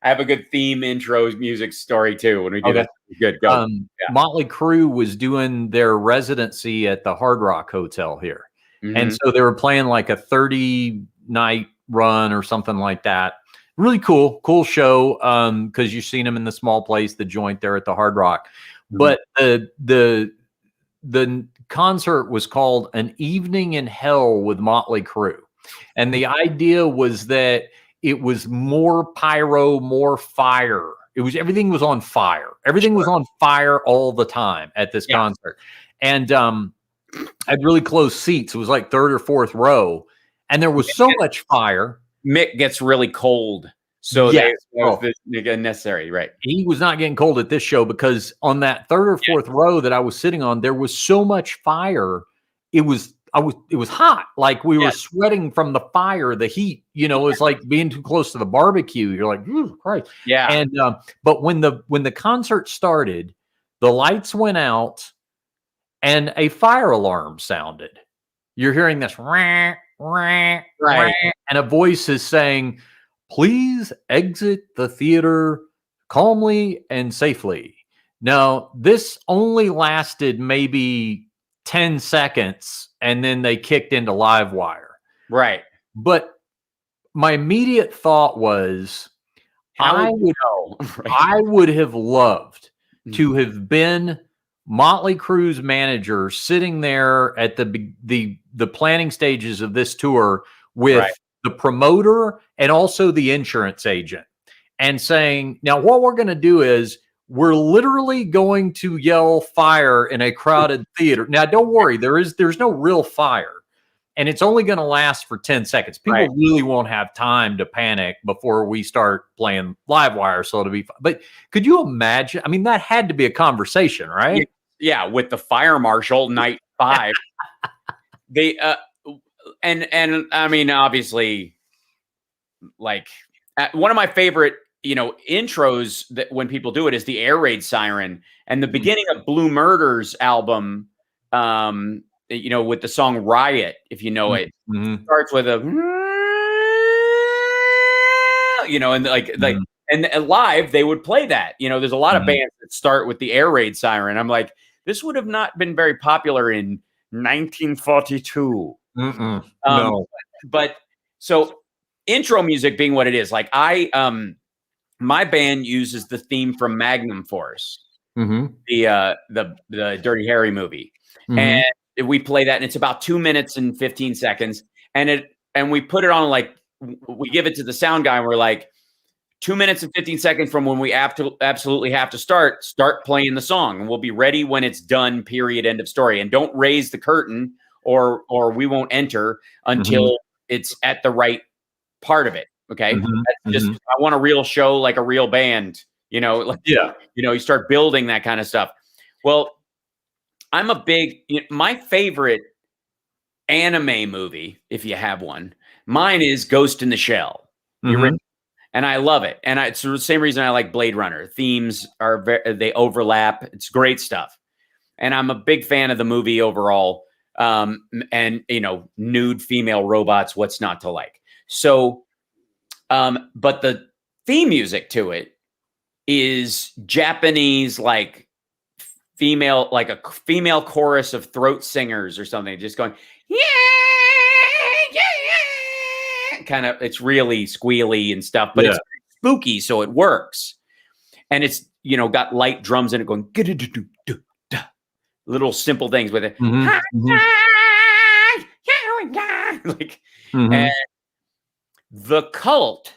I have a good theme intro music story too. When we do that, good. Go. Motley Crue was doing their residency at the Hard Rock Hotel here, and so they were playing like a 30-night run or something like that. Really cool show. Because you've seen them in the small place, the joint there at the Hard Rock, but the concert was called An Evening in Hell with Motley Crue. And the idea was that it was more pyro, more fire. Everything was on fire. Everything was on fire all the time at this concert. And I had really close seats. It was like third or fourth row. And there was so much fire. Mick gets really cold. So necessary, right? He was not getting cold at this show because on that third or fourth row that I was sitting on, there was so much fire. It was hot. Like we were sweating from the fire, the heat, it's like being too close to the barbecue. You're like, ooh, Christ. Yeah. And, but when the concert started, the lights went out and a fire alarm sounded. You're hearing this, rah, rah, rah, and a voice is saying, please exit the theater calmly and safely. No, this only lasted maybe 10 seconds, and then they kicked into Livewire. Right. But my immediate thought was, I would have loved to have been Motley Crue's manager sitting there at the planning stages of this tour with the promoter and also the insurance agent, and saying, now what we're going to do is we're literally going to yell fire in a crowded theater. Now, don't worry, there's no real fire. And it's only going to last for 10 seconds. People really won't have time to panic before we start playing Livewire. So it'll be fun. But could you imagine? I mean, that had to be a conversation, right? Yeah, with the fire marshal, night 5. They and I mean, obviously, like one of my favorite, intros that when people do it is the air raid siren, and the beginning of Blue Murder's album. With the song Riot, if you know it, starts with a, and live they would play that. There's a lot of bands that start with the air raid siren. I'm like, this would have not been very popular in 1942. No. But so intro music being what it is, like my band uses the theme from Magnum Force, the Dirty Harry movie, and we play that, and it's about 2 minutes and 15 seconds. And we put it on, like, we give it to the sound guy, and we're like, 2 minutes and 15 seconds from when we absolutely have to start playing the song, and we'll be ready when it's done, period, end of story. And don't raise the curtain or we won't enter until it's at the right part of it. Okay. That's just, I want a real show, like a real band, you start building that kind of stuff. Well, I'm a big, my favorite anime movie, if you have one, mine is Ghost in the Shell. And I love it. And it's the same reason I like Blade Runner. Themes they overlap. It's great stuff. And I'm a big fan of the movie overall. And nude female robots, what's not to like? So, but the theme music to it is Japanese, like, female, like a female chorus of throat singers or something, just going, kind of, it's really squealy and stuff, but it's spooky, so it works. And it's, got light drums in it going, little simple things with it. And the Cult,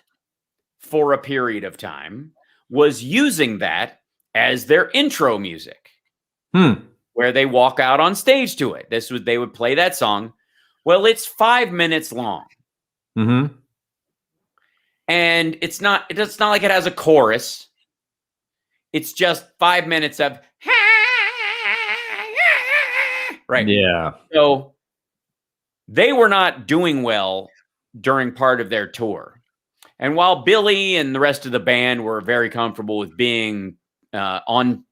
for a period of time, was using that as their intro music. Where they walk out on stage to it. They would play that song. Well, it's 5 minutes long. And it's not like it has a chorus. It's just 5 minutes of right. Yeah. So they were not doing well during part of their tour. And while Billy and the rest of the band were very comfortable with being on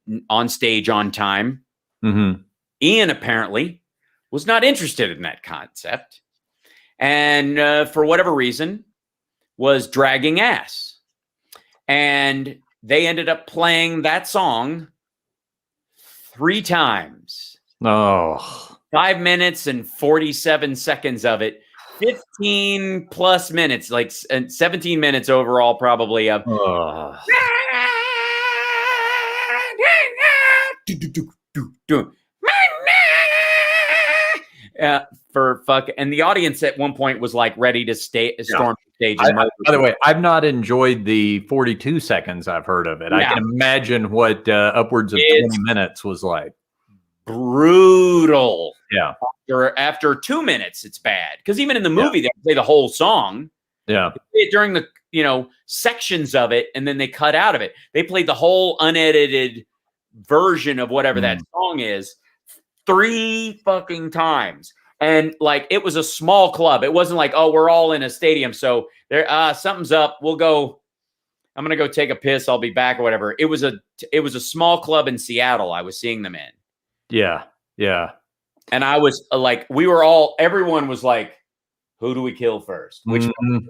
stage on time, Ian apparently was not interested in that concept, and for whatever reason was dragging ass. And they ended up playing that song 3 times. 5 minutes and 47 seconds of it. 15 plus minutes, like 17 minutes overall, probably of for fuck. And the audience at one point was like ready to storm the stage. By the way, I've not enjoyed the 42 seconds I've heard of it. I can imagine what upwards of 20 minutes was like. Brutal. Yeah. After 2 minutes, it's bad. Because even in the movie, they play the whole song. Yeah. They play it during the sections of it, and then they cut out of it. They played the whole unedited version of whatever that song is 3 fucking times. And like, it was a small club. It wasn't like, oh, we're all in a stadium, so there something's up. We'll go. I'm gonna go take a piss. I'll be back or whatever. It was a small club in Seattle. I was seeing them in. Yeah. Yeah. And I was like, everyone was like, who do we kill first? Which I'm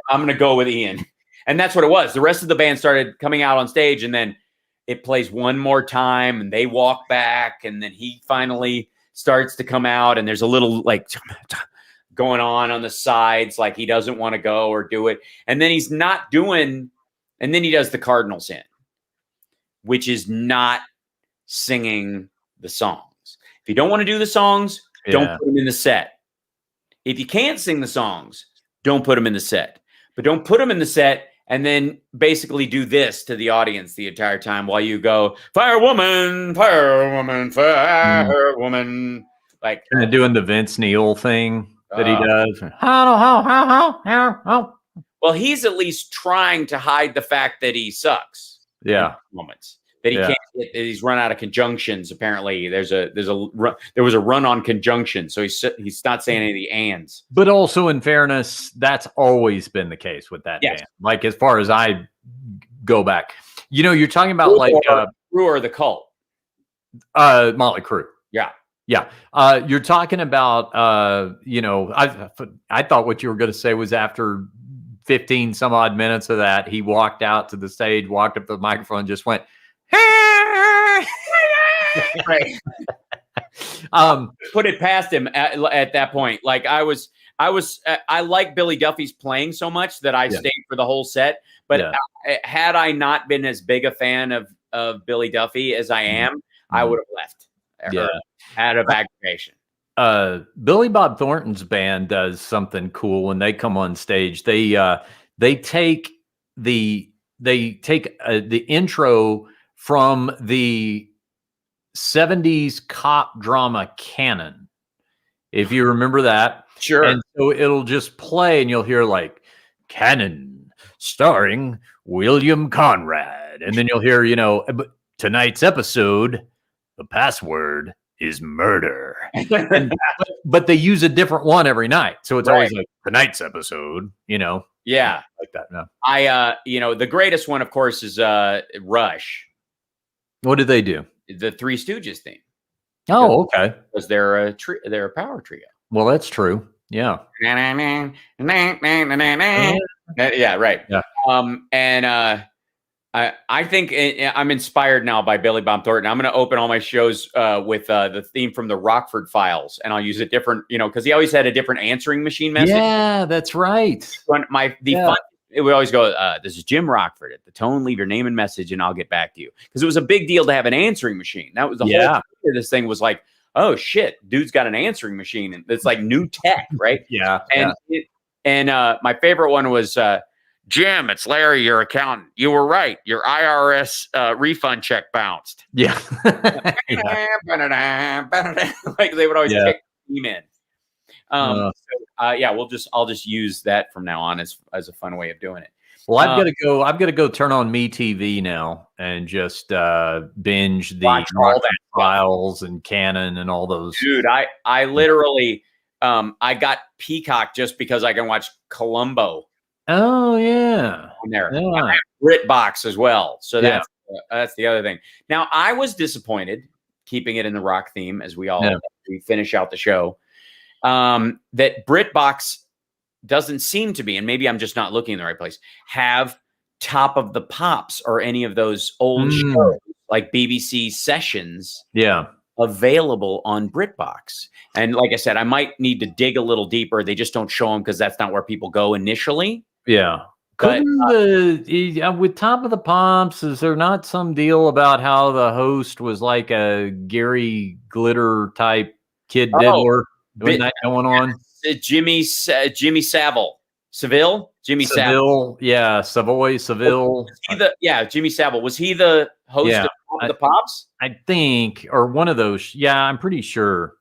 going to go with Ian. And that's what it was. The rest of the band started coming out on stage, and then it plays one more time and they walk back, and then he finally starts to come out, and there's a little like going on the sides, like he doesn't want to go or do it. And then he's not doing, and then he does the Cardinals in, which is not singing the songs. If you don't want to do the songs, don't put them in the set. If you can't sing the songs, don't put them in the set. But don't put them in the set and then basically do this to the audience the entire time while you go, firewoman, firewoman, firewoman. Like kind of doing the Vince Neil thing that he does. Well, he's at least trying to hide the fact that he sucks. Yeah. Moments that he can't. He's run out of conjunctions. Apparently, there was a run on conjunction, so he's not saying any of the ands. But also, in fairness, that's always been the case with that band. Like as far as I go back, you're talking about Crue or the Cult, Motley Crue. Yeah. You're talking about I thought what you were going to say was after 15 some odd minutes of that, he walked out to the stage, walked up to the microphone, and just went. Right. Put it past him at that point. Like I like Billy Duffy's playing so much that I stayed for the whole set. But had I not been as big a fan of Billy Duffy as I am, I would have left. Out of aggravation. Billy Bob Thornton's band does something cool when they come on stage. They take the intro from the 70s cop drama Canon, if you remember that. Sure. And so it'll just play and you'll hear like Canon starring William Conrad. And then you'll hear, tonight's episode, the password is murder. but they use a different one every night. So it's always like tonight's episode, Yeah. Like that. No. The greatest one, of course, is Rush. What did they do? The Three Stooges theme. Oh, okay. Because they're a power trio. Well, that's true. Yeah. Yeah, right. Yeah. I think I'm inspired now by Billy Bob Thornton. I'm going to open all my shows with the theme from the Rockford Files, and I'll use a different, because he always had a different answering machine message. Yeah, that's right. Fun, it would always go, this is Jim Rockford. At the tone, leave your name and message, and I'll get back to you. Because it was a big deal to have an answering machine. That was the whole point of this thing was like, oh, shit, dude's got an answering machine. And it's like new tech, right? Yeah. And my favorite one was, Jim, it's Larry, your accountant. You were right. Your IRS refund check bounced. Yeah. Like they would always kick him in. I'll just use that from now on as a fun way of doing it. Well, I've got to go turn on MeTV now and just binge the Rockford Files and Canon and all those. Dude, I literally I got Peacock just because I can watch Columbo. Oh yeah, on there. I have BritBox as well. So that's the other thing. Now I was disappointed, keeping it in the rock theme as we finish out the show, that BritBox doesn't seem to be, and maybe I'm just not looking in the right place, have Top of the Pops or any of those old shows like BBC Sessions. Yeah. Available on BritBox. And like I said, I might need to dig a little deeper. They just don't show them because that's not where people go initially. Yeah. But, with Top of the Pops, is there not some deal about how the host was like a Gary Glitter type kid diddler? Wasn't that going on? Jimmy Savile. Seville? Jimmy Savile. Yeah, Seville. Jimmy Savile. Was he the host of Top of the Pops? I think, or one of those. Yeah, I'm pretty sure.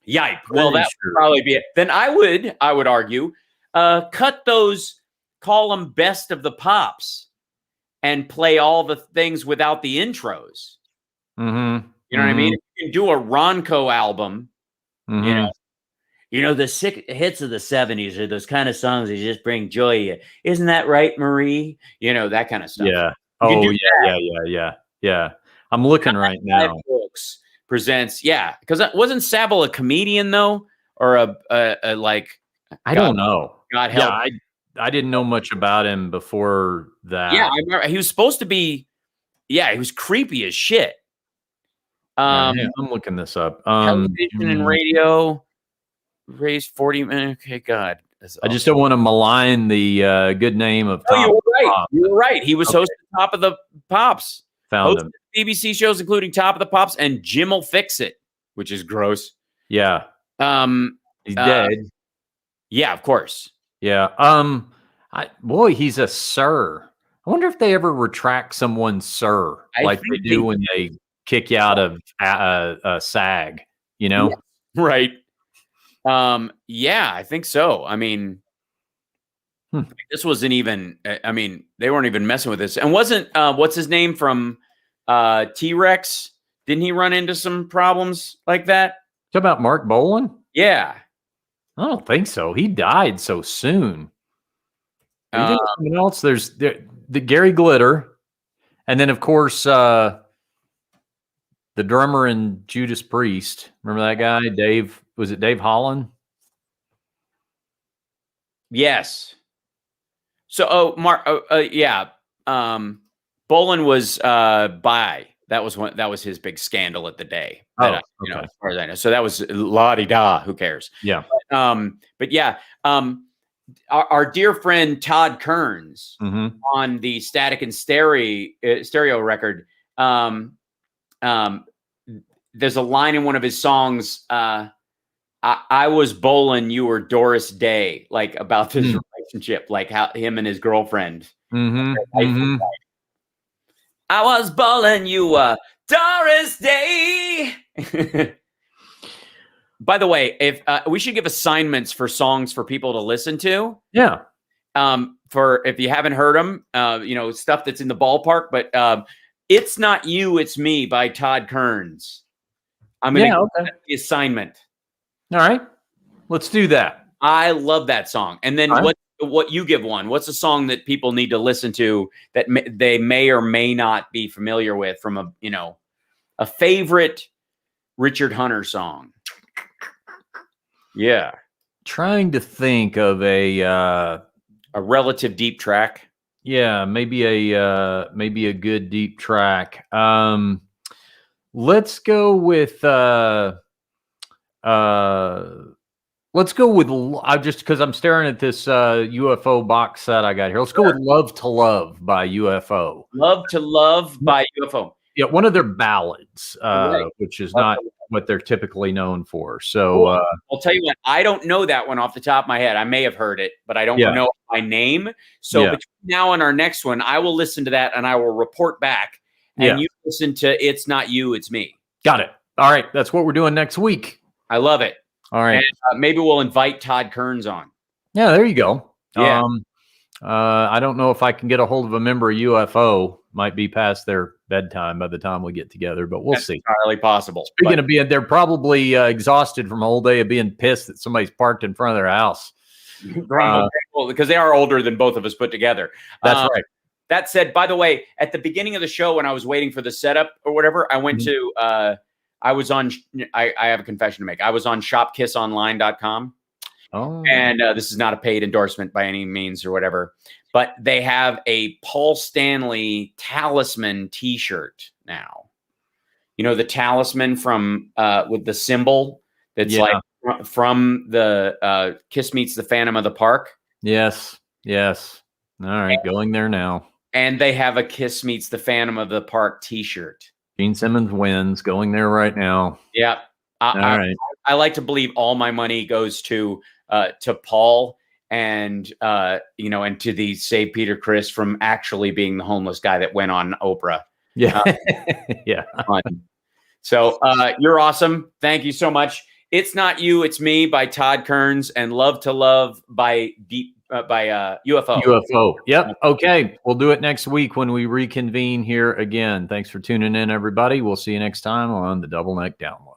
Yipe. Well, that would probably be it. Then I would argue, cut those, call them Best of the Pops, and play all the things without the intros. Mm-hmm. You know what I mean? You can do a Ronco album, the sick hits of the 70s are those kind of songs that just bring joy. Isn't that right, Marie? That kind of stuff. Yeah. Oh, yeah. I'm looking right now. Books presents, because wasn't Savile a comedian though, or a like? I don't know. God help. Yeah, I didn't know much about him before that. Yeah, I remember he was supposed to be. Yeah, he was creepy as shit. I'm looking this up. Television and radio raised 40 minutes. Okay, God. I just don't want to malign the good name of Top. Oh, you were right. Pops. You were right. He was hosting Top of the Pops. Found him. BBC shows, including Top of the Pops and Jim'll Fix It, which is gross. Yeah. He's dead. Yeah, of course. Yeah. Boy, he's a sir. I wonder if they ever retract someone sir, like they do when they kick you out of SAG, you know? Yeah. Right. Yeah, I think so. I mean, this wasn't even, I mean, they weren't even messing with this. And wasn't, what's his name from T-Rex? Didn't he run into some problems like that? Talk about Mark Bolan? Yeah. I don't think so. He died so soon. Someone else? There's the Gary Glitter. And then, of course, the drummer in Judas Priest. Remember that guy? Dave, was it Dave Holland? Yes. So, Mark, yeah. Bolan was bi. That was his big scandal at the day. As far as I know. So that was la-di-da. Who cares? Yeah. But yeah, our dear friend Todd Kearns on the Static and Stereo record. There's a line in one of his songs. I was Bolan, you were Doris Day, like about this relationship, like how him and his girlfriend. I was Bolan, you were Doris Day. By the way, if we should give assignments for songs for people to listen to. Yeah. For if you haven't heard them, stuff that's in the ballpark, but It's Not You, It's Me by Todd Kearns. I'm going to give the assignment. All right. Let's do that. I love that song. And then what you give one? What's a song that people need to listen to that they may or may not be familiar with from a favorite Richard Hunter song? Yeah. Trying to think of a relative deep track. Yeah, maybe a good deep track. Let's go with just because I'm staring at this UFO box set I got here. Let's go with Love to Love by UFO. Love to Love by UFO. Yeah, one of their ballads, which is not what they're typically known for. So I'll tell you what, I don't know that one off the top of my head. I may have heard it, but I don't know by name. So between now and our next one, I will listen to that and I will report back. And you listen to It's Not You, It's Me. Got it. All right. That's what we're doing next week. I love it. All right. And, maybe we'll invite Todd Kearns on. Yeah, there you go. Yeah. I don't know if I can get a hold of a member of UFO. Might be past their bedtime by the time we get together, but we'll see. Entirely possible. Speaking of being, they're probably exhausted from a whole day of being pissed that somebody's parked in front of their house. Because they are older than both of us put together. That's right. That said, by the way, at the beginning of the show, when I was waiting for the setup or whatever, I went to, I have a confession to make. I was on shopkissonline.com. Oh. And this is not a paid endorsement by any means or whatever, but they have a Paul Stanley talisman t-shirt now. You know, the talisman from with the symbol that's like from the Kiss Meets the Phantom of the Park. Yes. Yes. All right. Going there now. And they have a Kiss Meets the Phantom of the Park t-shirt. Gene Simmons wins. Going there right now. Yeah. All right. I like to believe all my money goes to Paul and and to the Save Peter Chris from actually being the homeless guy that went on Oprah. Yeah. Yeah. So you're awesome. Thank you so much. It's Not You, It's Me by Todd Kearns and Love to Love by UFO. UFO. Yep. Okay. We'll do it next week when we reconvene here again. Thanks for tuning in, everybody. We'll see you next time on the Double Neck Download.